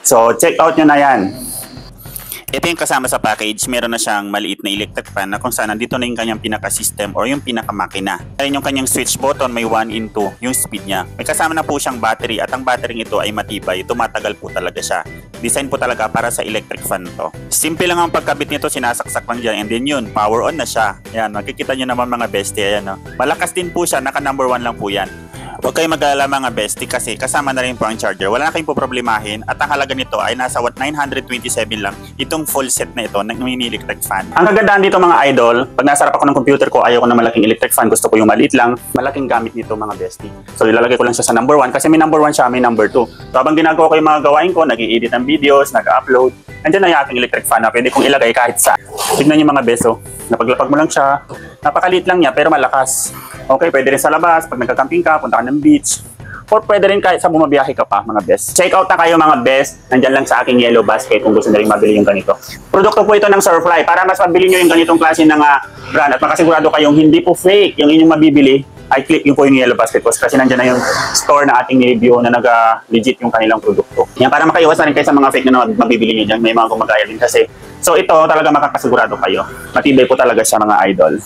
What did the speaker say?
So, check out nyo na yan. Ito yung kasama sa package, meron na siyang maliit na electric fan na kung saan nandito na yung kanyang pinaka-system or yung pinaka-makina. Ayun yung kanyang switch button, may 1:2 yung speed niya. May kasama na po siyang battery at ang battery ito ay matibay, tumatagal po talaga siya. Design po talaga para sa electric fan to. Simple lang ang pagkabit nito, sinasaksak lang dyan and then yun, power on na siya. Ayan, makikita nyo naman mga bestie, ayan no. Malakas din po siya, naka number 1 lang po yan. Huwag kayong mag-alala mga bestie kasi kasama na rin po ang charger. Wala na kayong poproblemahin at ang halaga nito ay nasa 927 lang itong full set na ito ng mini electric fan. Ang kagandahan dito mga idol, pag nasa harap ako ng computer ko, ayaw ko ng malaking electric fan, gusto ko yung maliit lang, malaking gamit nito mga bestie. So ilalagay ko lang siya sa number 1 kasi may number 1 siya, may number 2. So habang ginagawa ko yung mga gawain ko, nag-i-edit ng videos, nag-upload, andyan na yung aking electric fan na pwede kong ilagay kahit saan. Tignan niyo mga beso, napaglapag mo lang siya, napakaliit lang niya pero malakas. Okay, pwede rin sa labas, pag nagka-camping ka, punta ka ng beach, or pwede rin kahit sa bumabiyahe ka pa mga best. Check out na kayo mga best, nandyan lang sa aking yellow basket kung gusto na rin mabili yung ganito. Produkto po ito ng Surfly, para mas mabili nyo yung ganitong klase ng brand at makasigurado kayong hindi po fake yung inyong mabibili, ay click yung po yung yellow basket kasi nandyan na yung store na ating review na nag-legit yung kanilang produkto. Yan, para makaiwas na rin kayo sa mga fake na mabibili nyo dyan, may mga gumagaya din kasi. So ito talaga makakasigurado kayo, matibay po talaga siya mga idol.